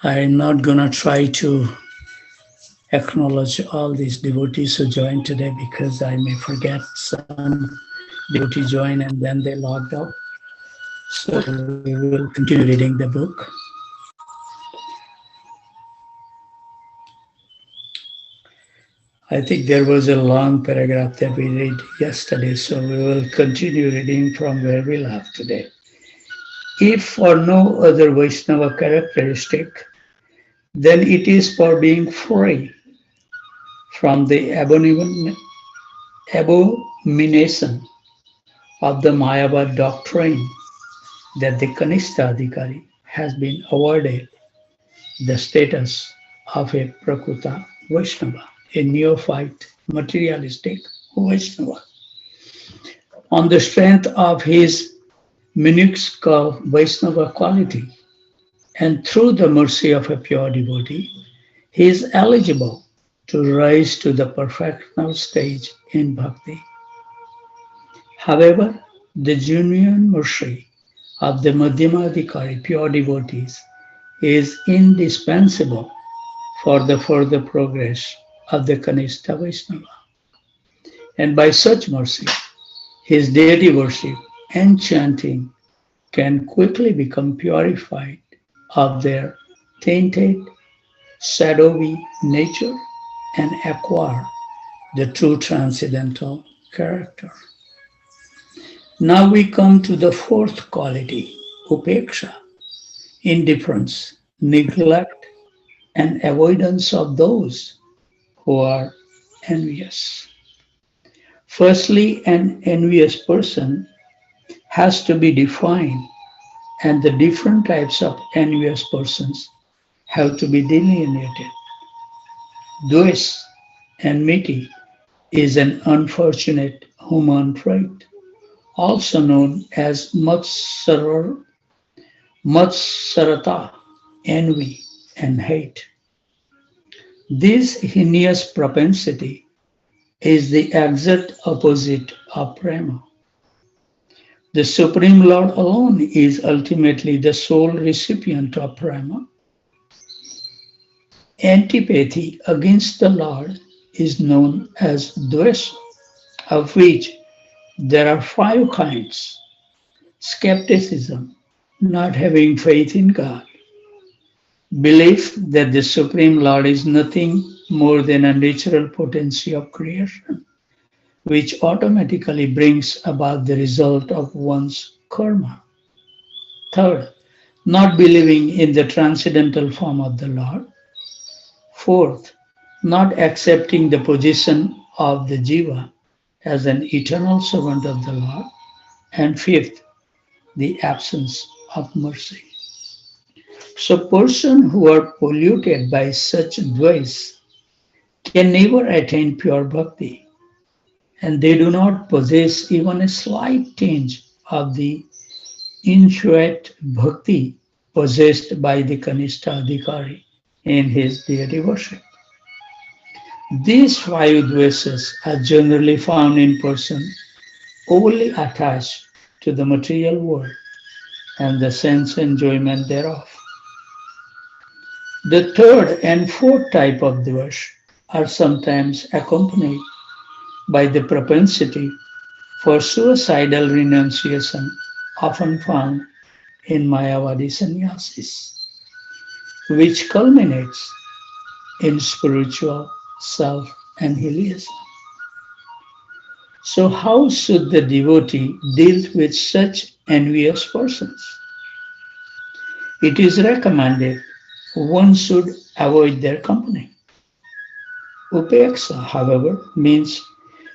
I'm not gonna try to acknowledge all these devotees who joined today because I may forget some devotee join and then they logged out. So we will continue reading the book. I think there was a long paragraph that we read yesterday, so we will continue reading from where we left today. If for no other Vaishnava characteristic, then it is for being free from the abomination of the Mayavad doctrine that the Kanishta Adhikari has been awarded the status of a Prakuta Vaishnava, a neophyte materialistic Vaishnava, on the strength of his minuscule Vaishnava quality. And through the mercy of a pure devotee, he is eligible to rise to the perfectional stage in bhakti. However, the genuine mercy of the Madhyamadhikari pure devotees is indispensable for the further progress of the Kanishta Vaishnava. And by such mercy, his deity worship and chanting can quickly become purified of their tainted, shadowy nature and acquire the true transcendental character. Now we come to the fourth quality, upeksha, indifference, neglect, and avoidance of those who are envious. Firstly, an envious person has to be defined, and the different types of envious persons have to be delineated. Dvesh, enmity, is an unfortunate human trait, also known as matsarata, envy, and hate. This heinous propensity is the exact opposite of prema. The Supreme Lord alone is ultimately the sole recipient of prema. Antipathy against the Lord is known as dvesha, of which there are five kinds: skepticism, not having faith in God; belief that the Supreme Lord is nothing more than a natural potency of creation, which automatically brings about the result of one's karma. Third, not believing in the transcendental form of the Lord. Fourth, not accepting the position of the Jiva as an eternal servant of the Lord. And fifth, the absence of mercy. So persons who are polluted by such dvais can never attain pure bhakti, and they do not possess even a slight tinge of the intuit bhakti possessed by the Kanishta Adhikari in his deity worship. These five dvesas are generally found in persons overly attached to the material world and the sense enjoyment thereof. The third and fourth type of dvesh are sometimes accompanied by the propensity for suicidal renunciation, often found in Mayavadi sannyasis, which culminates in spiritual self-annihilation. So, how should the devotee deal with such envious persons? It is recommended one should avoid their company. Upeksa, however, means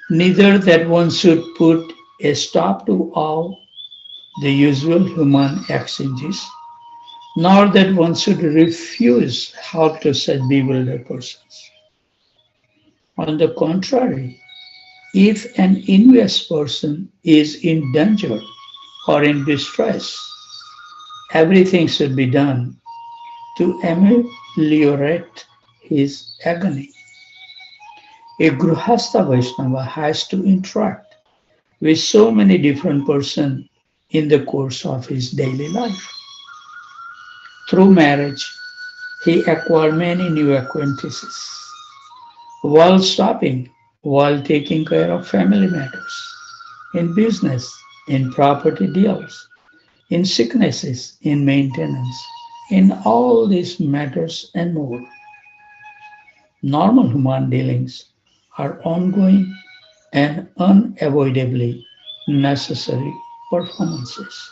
neither that one should put a stop to all the usual human exchanges, nor that one should refuse help to such bewildered persons. On the contrary, if an envious person is in danger or in distress, everything should be done to ameliorate his agony. A Grihastha Vaishnava has to interact with so many different persons in the course of his daily life. Through marriage, He acquired many new acquaintances while stopping, while taking care of family matters, in business, in property deals, in sicknesses, in maintenance, in all these matters and more. Normal human dealings are ongoing and unavoidably necessary performances.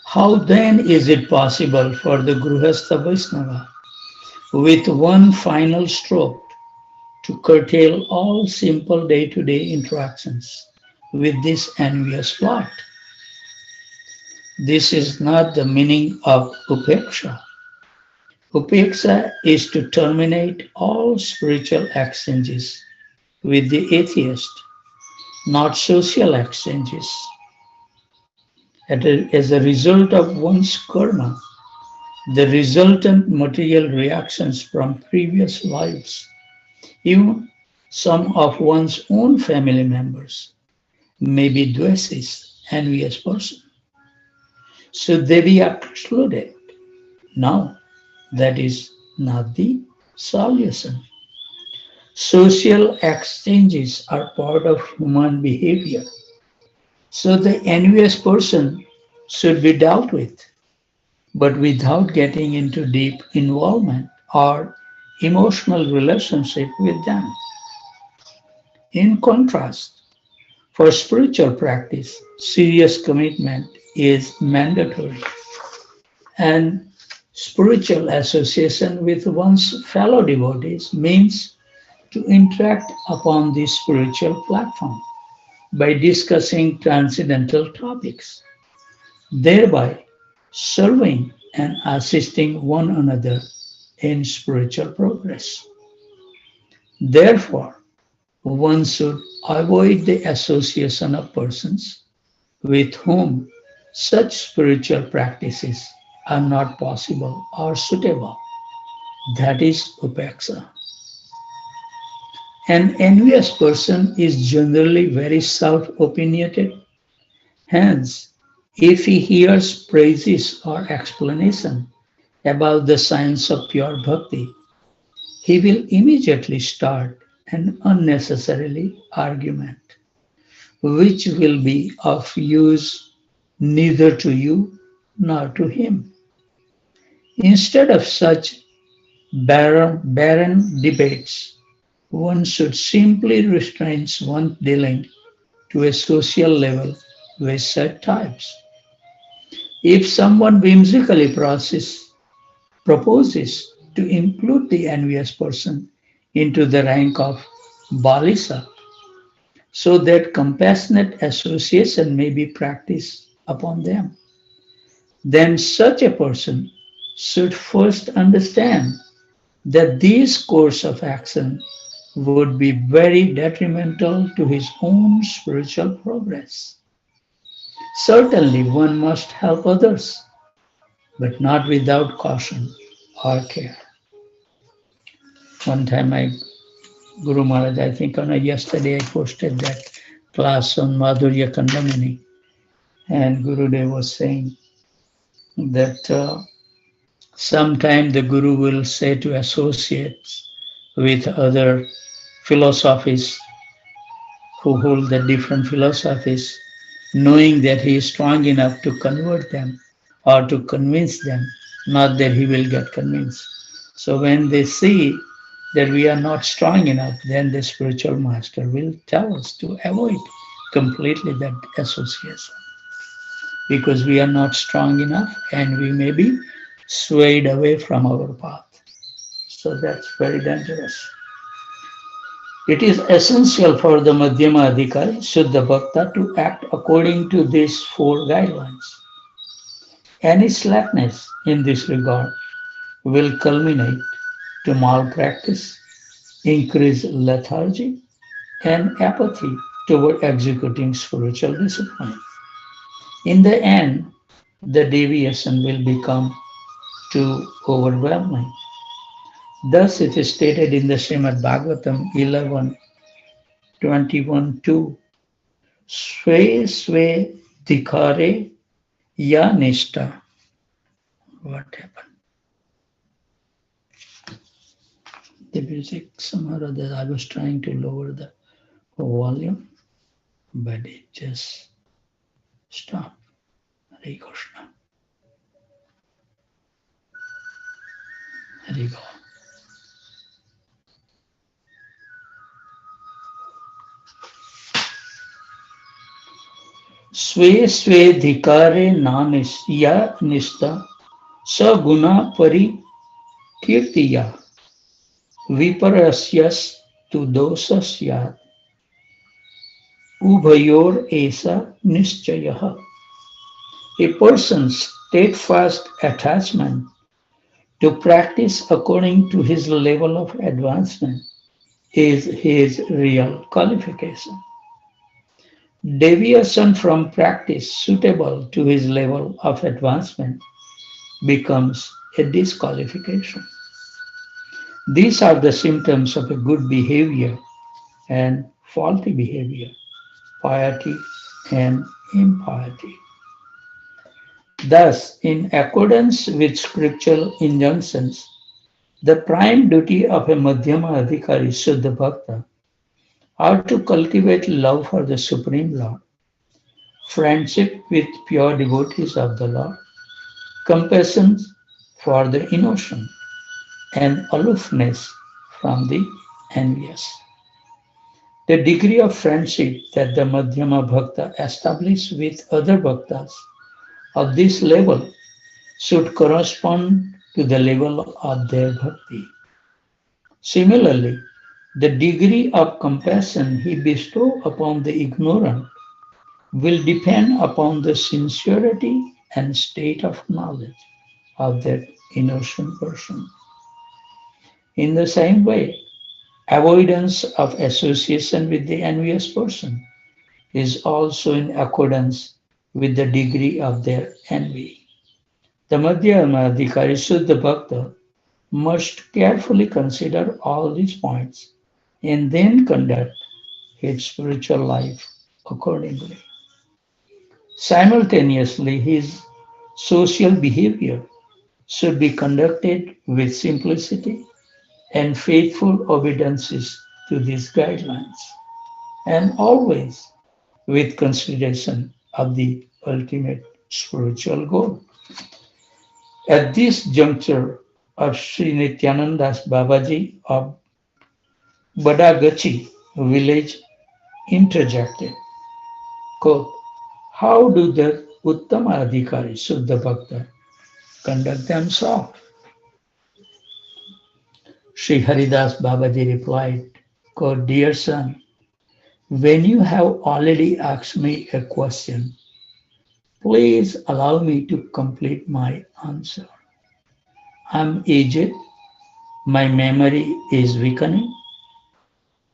How then is it possible for the Gruhastha Vaisnava, with one final stroke, to curtail all simple day to day interactions with this envious lot? This is not the meaning of upeksha. Upeksha is to terminate all spiritual exchanges with the atheist, not social exchanges. As a result of one's karma, the resultant material reactions from previous lives, even some of one's own family members, may be dvesis, envious person. Should they be excluded? No, that is not the solution. Social exchanges are part of human behavior. So the envious person should be dealt with, but without getting into deep involvement or emotional relationship with them. In contrast, for spiritual practice, serious commitment is mandatory, and spiritual association with one's fellow devotees means to interact upon the spiritual platform by discussing transcendental topics, thereby serving and assisting one another in spiritual progress. Therefore, one should avoid the association of persons with whom such spiritual practices are not possible or suitable. That is upeksha. An envious person is generally very self opinionated. Hence, if he hears praises or explanation about the science of pure bhakti, he will immediately start an unnecessarily argument, which will be of use neither to you nor to him. Instead of such barren debates, one should simply restrain one's dealing to a social level with such types. If someone whimsically proposes to include the envious person into the rank of balisa, so that compassionate association may be practiced upon them, then such a person should first understand that this course of action would be very detrimental to his own spiritual progress. Certainly, one must help others, but not without caution or care. One time, my Guru Maharaj, I think on a yesterday, I posted that class on Madhurya Kandamini, and Gurudev was saying that sometime the Guru will say to associates with other philosophies who hold the different philosophies, knowing that he is strong enough to convert them or to convince them, not that he will get convinced. So when they see that we are not strong enough, then the spiritual master will tell us to avoid completely that association because we are not strong enough and we may be swayed away from our path. So that's very dangerous. It is essential for the Madhyama Adhikari, Shuddha Bhakta, to act according to these four guidelines. Any slackness in this regard will culminate to malpractice, increased lethargy, and apathy toward executing spiritual discipline. In the end, the deviation will become too overwhelming. Thus, it is stated in the Srimad Bhagavatam 11:21-2, Swe Swe Dikare Ya Nishta. What happened? music somehow or other. I was trying to lower the volume, but it just stopped. Hare Krishna. Hare Go. स्वे स्वे धिकारे नानिस्या निष्ठा सगुणा परिकीर्तिया विपर्यस्तु दोषस्यात् उभयोर ऐसा निश्चयः. A person's steadfast attachment to practice according to his level of advancement is his real qualification. Deviation from practice suitable to his level of advancement becomes a disqualification. These are the symptoms of a good behavior and faulty behavior, piety and impiety. Thus, in accordance with scriptural injunctions, the prime duty of a Madhyama Adhikari Shuddha Bhakta are to cultivate love for the Supreme Lord, friendship with pure devotees of the Lord, compassion for the innocent, and aloofness from the envious. The degree of friendship that the Madhyama Bhakta establishes with other Bhaktas of this level should correspond to the level of their bhakti. Similarly, the degree of compassion he bestows upon the ignorant will depend upon the sincerity and state of knowledge of that innocent person. In the same way, avoidance of association with the envious person is also in accordance with the degree of their envy. The Madhyama Adhikari Shuddha Bhakta must carefully consider all these points and then conduct his spiritual life accordingly. Simultaneously, his social behavior should be conducted with simplicity and faithful obediences to these guidelines, and always with consideration of the ultimate spiritual goal. At this juncture of Sri Nityananda's Babaji of Badagachi village interjected, quote, how do the Uttama Adhikari Shuddha Bhakta conduct themselves? Sri Haridas Babaji replied, quote, dear son, when you have already asked me a question, please allow me to complete my answer. I'm aged, my memory is weakening.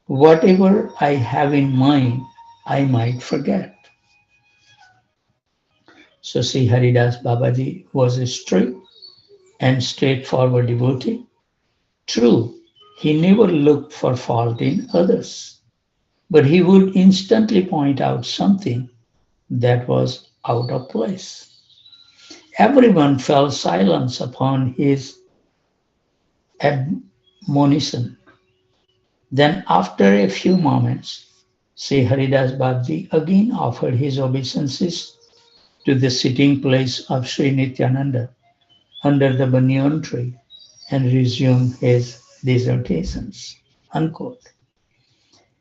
Whatever I have in mind, I might forget. So Sri Haridas Babaji was a strict and straightforward devotee. True, he never looked for fault in others, but he would instantly point out something that was out of place. Everyone fell silence upon his admonition. Then, after a few moments, Sri Haridas Babaji again offered his obeisances to the sitting place of Sri Nityananda under the banyan tree and resumed his dissertations. Unquote.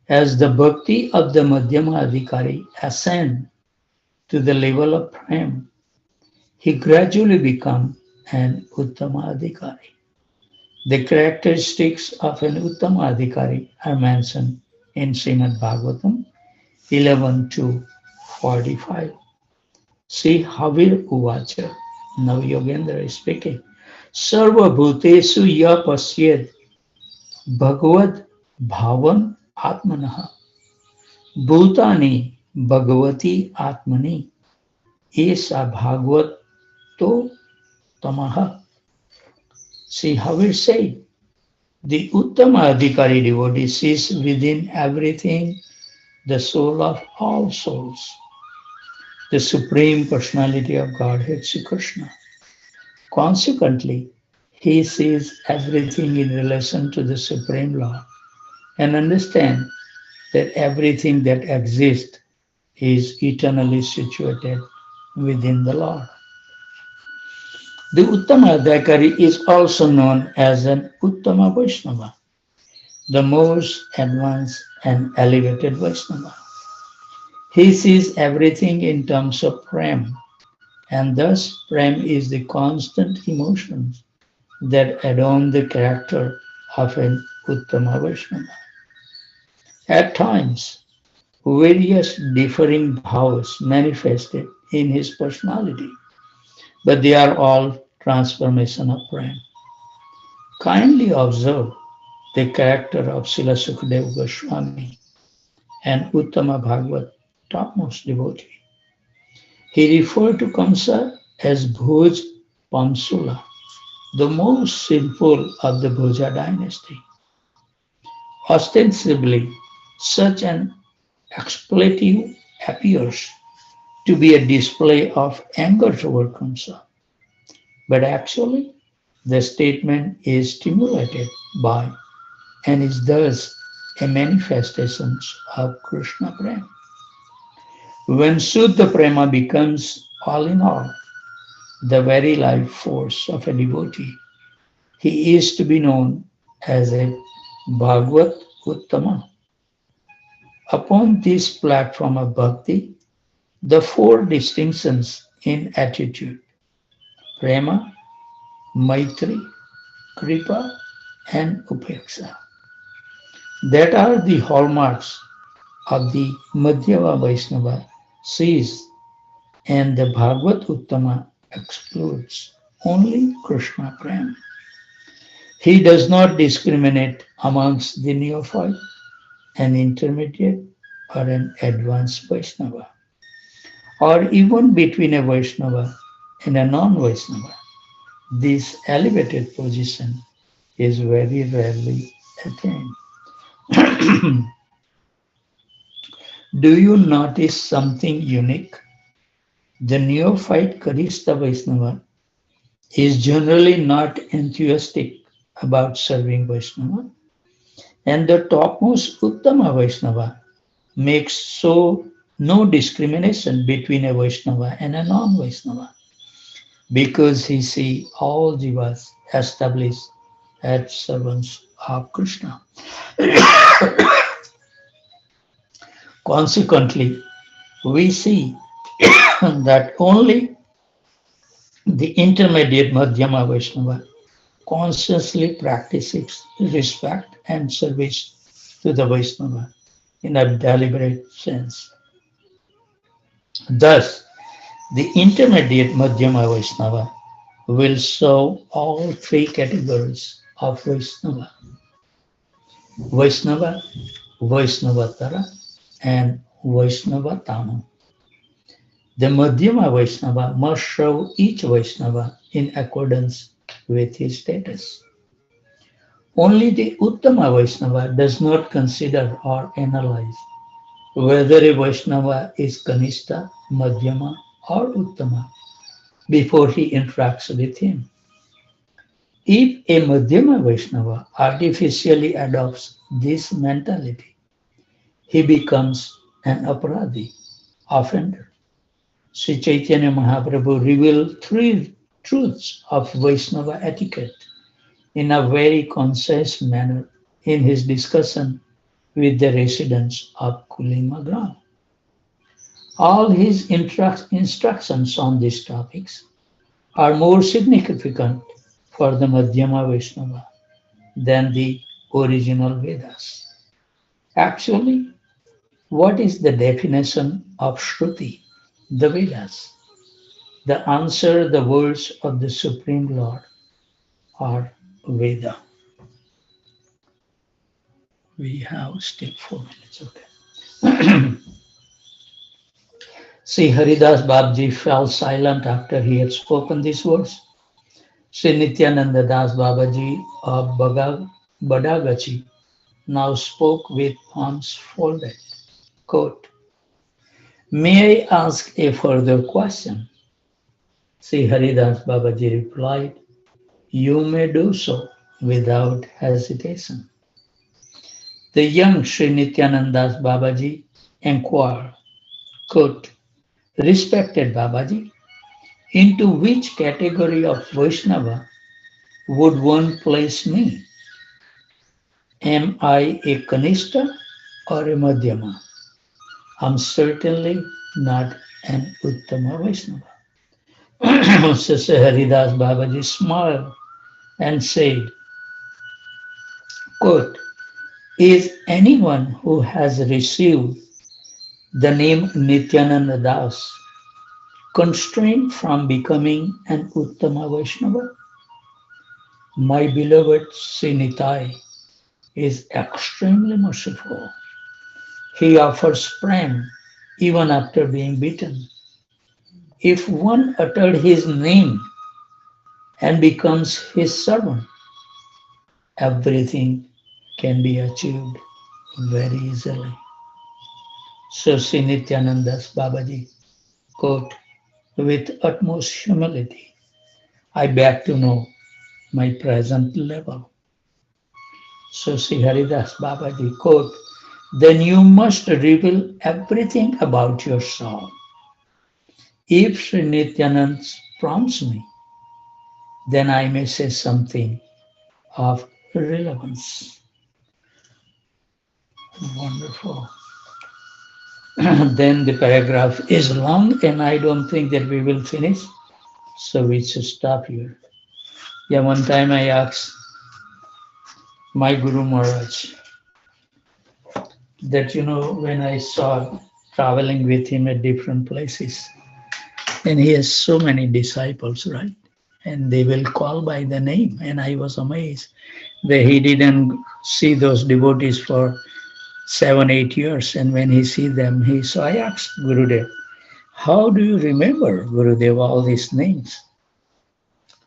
As the bhakti of the Madhyama Adhikari ascend to the level of prem, he gradually becomes an Uttama Adhikari. The characteristics of an Uttama Adhikari are mentioned in Srimad Bhagavatam 11:2-45. See Havir Uvacha, now Yogendra is speaking. Sarva Bhuteshu Ya Pasyed Bhagavad Bhavan Atmanaha Bhutani Bhagavati Atmani Esa Bhagavato Tamaha. See how it said, the Uttama Adhikari devotee sees within everything the soul of all souls, the Supreme Personality of Godhead, Sri Krishna. Consequently, He sees everything in relation to the Supreme Law and understands that everything that exists is eternally situated within the Lord. The Uttama Adhikari is also known as an Uttama Vaishnava, the most advanced and elevated Vaishnava. He sees everything in terms of prem, and thus prem is the constant emotion that adorn the character of an Uttama Vaishnava. At times, various differing bhavas manifested in his personality, but they are all transformation of prem. Kindly observe the character of Srila Sukadeva Goswami and Uttama Bhagavat, topmost devotee. He referred to Kamsa as Bhoj Pamsula, the most sinful of the Bhoja dynasty. Ostensibly, such an expletive appears to be a display of anger toward Kamsa, but actually, the statement is stimulated by and is thus a manifestation of Krishna Prema. When Suddha Prema becomes all in all, the very life force of a devotee, he is to be known as a Bhagavat Uttama. Upon this platform of bhakti, the four distinctions in attitude, prema, maitri, kripa, and upeksha, that are the hallmarks of the Madhyava Vaishnava cease, and the Bhagavat Uttama excludes only Krishna Prem. He does not discriminate amongst the neophyte, an intermediate, or an advanced Vaishnava, or even between a Vaishnava and a non-Vaishnava. This elevated position is very rarely attained. Do you notice something unique? The neophyte Karista Vaishnava is generally not enthusiastic about serving Vaishnava, and the topmost Uttama Vaishnava makes so no discrimination between a Vaishnava and a non-Vaishnava because he sees all jivas established as servants of Krishna. Consequently, we see that only the intermediate Madhyama Vaishnava consciously practices respect and service to the Vaishnava in a deliberate sense. Thus, the intermediate Madhyama Vaishnava will serve all three categories of Vaishnava: Vaishnava, Vaishnavatara, and Vaishnavatama. The Madhyama Vaishnava must serve each Vaishnava in accordance with his status. Only the Uttama Vaishnava does not consider or analyze whether a Vaishnava is Kanishta, Madhyama, or Uttama before he interacts with him. If a Madhyama Vaishnava artificially adopts this mentality, he becomes an aparadhi, offender. Sri Chaitanya Mahaprabhu revealed three truths of Vaishnava etiquette in a very concise manner in his discussion with the residents of Kulima Gram. All his instructions on these topics are more significant for the Madhyama Vaishnava than the original Vedas. Actually, what is the definition of Shruti, the Vedas? The answer, the words of the Supreme Lord are Veda. We have still 4 minutes, okay. See, Haridas Babji fell silent after he had spoken these words. Sri Nityananda Das Babaji of Badagachi now spoke with arms folded. Quote, "May I ask a further question?" Sri Haridas Babaji replied, you may do so without hesitation. The young Sri Nityanandas Babaji inquired, quote, respected Babaji, into which category of Vaishnava would one place me? Am I a Kanishta or a Madhyama? I'm certainly not an Uttama Vaishnava. Sir Haridas Babaji smiled and said, quote, is anyone who has received the name Nityananda Das constrained from becoming an Uttama Vaishnava? My beloved Sri Nitai is extremely merciful. He offers prem even after being beaten. If one uttered his name and becomes his servant, everything can be achieved very easily. So Sri Nityanandas Babaji, quote, with utmost humility, I beg to know my present level. So Sri Haridas Babaji, quote, then you must reveal everything about yourself. If Sri Nityanand prompts me, then I may say something of relevance. Wonderful. Then the paragraph is long and I don't think that we will finish. So we should stop here. Yeah, one time I asked my Guru Maharaj that, when I saw traveling with him at different places, and he has so many disciples, right? And they will call by the name. And I was amazed that he didn't see those devotees for 7, 8 years. And when he see them, so I asked Gurudev, how do you remember, Gurudev, all these names?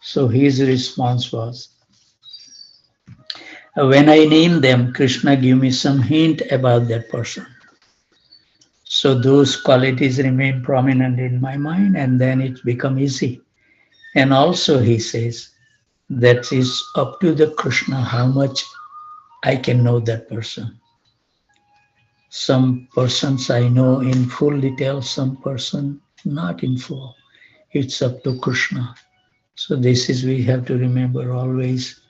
So his response was, when I name them, Krishna give me some hint about that person. So those qualities remain prominent in my mind and then it become easy. And also he says, that is up to the Krishna how much I can know that person. Some persons I know in full detail, some person not in full. It's up to Krishna. So this is, we have to remember always,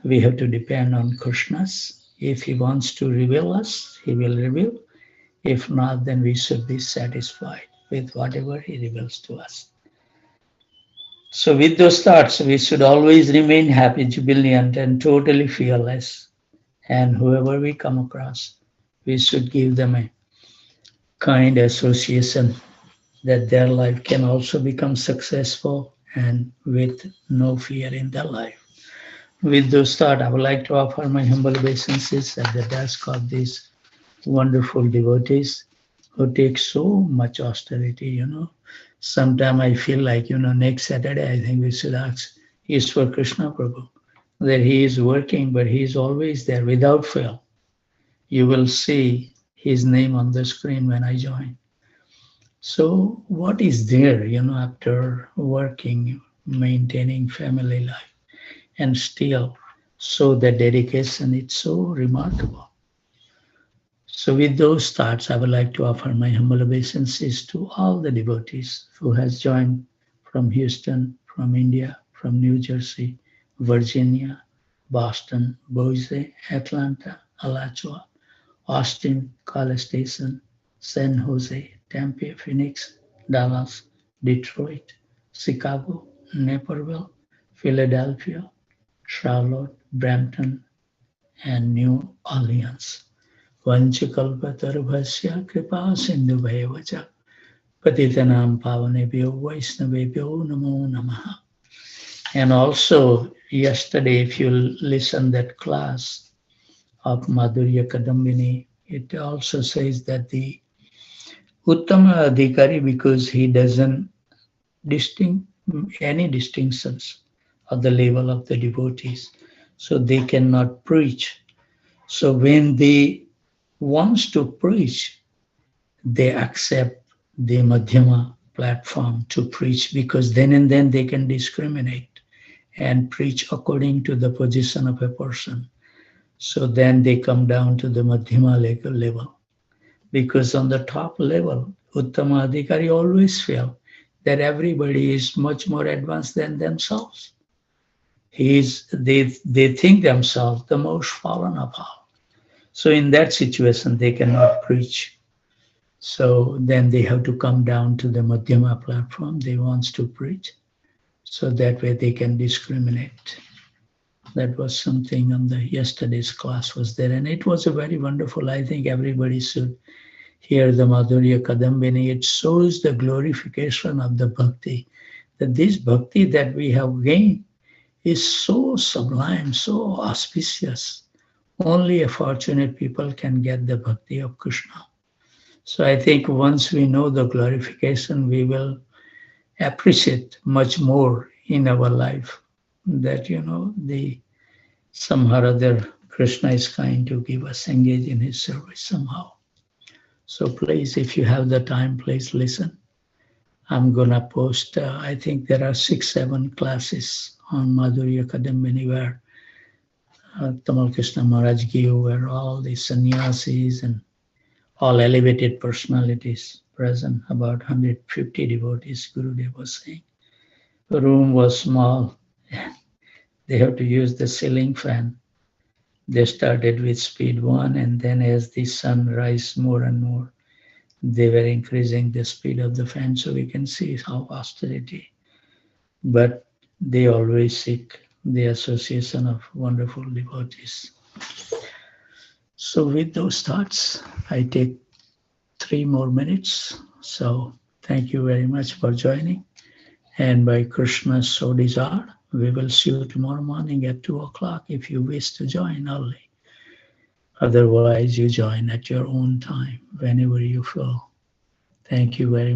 we have to depend on Krishna's. If he wants to reveal us, he will reveal. If not, then we should be satisfied with whatever he reveals to us. So with those thoughts, we should always remain happy, jubilant, and totally fearless. And whoever we come across, we should give them a kind association that their life can also become successful and with no fear in their life. With those thoughts, I would like to offer my humble obeisances at the desk of these wonderful devotees who take so much austerity, Sometimes I feel like, next Saturday, I think we should ask Ishwar Krishna Prabhu that he is working, but he is always there without fail. You will see his name on the screen when I join. So what is there, after working, maintaining family life, and still so the dedication, it's so remarkable. So with those thoughts, I would like to offer my humble obeisances to all the devotees who has joined from Houston, from India, from New Jersey, Virginia, Boston, Boise, Atlanta, Alachua, Austin, College Station, San Jose, Tempe, Phoenix, Dallas, Detroit, Chicago, Naperville, Philadelphia, Charlotte, Brampton, and New Orleans. वंशकल्पतरुभस्य कृपा सिन्धुभैव च पतितानां पावनेभ्यो वैष्णवेभ्यो नमो नमः. And also yesterday, if you listen that class of Madhurya Kadambini, it also says that the Uttama Adhikari, because he doesn't distinct any distinctions of the level of the devotees, so they cannot preach. So when they wants to preach, they accept the Madhyama platform to preach because then and then they can discriminate and preach according to the position of a person. So then they come down to the Madhyama level. Because on the top level, Uttama Adhikari always feel that everybody is much more advanced than themselves. They think themselves the most fallen of all. So in that situation, they cannot preach. So then they have to come down to the Madhyama platform. They wants to preach. So that way they can discriminate. That was something on the yesterday's class was there. And it was a very wonderful, I think everybody should hear the Madhurya Kadambini. It shows the glorification of the bhakti. That this bhakti that we have gained is so sublime, so auspicious. Only a fortunate people can get the bhakti of Krishna. So I think once we know the glorification, we will appreciate much more in our life that, the somehow or other Krishna is kind to give us engage in his service somehow. So please, if you have the time, please listen. I'm gonna post, I think there are 6-7 classes on Madhurya Kadambini where Tamal Krishna Maharaj gave, where all the sannyasis and all elevated personalities present, about 150 devotees, Gurudev was saying. The room was small. They have to use the ceiling fan. They started with speed 1, and then as the sun rise more and more, they were increasing the speed of the fan, so we can see how austerity. But they always seek the association of wonderful devotees. So with those thoughts, I take 3 more minutes. So thank you very much for joining. And by Krishna's so desire, we will see you tomorrow morning at 2 o'clock if you wish to join early. Otherwise, you join at your own time, whenever you feel. Thank you very much.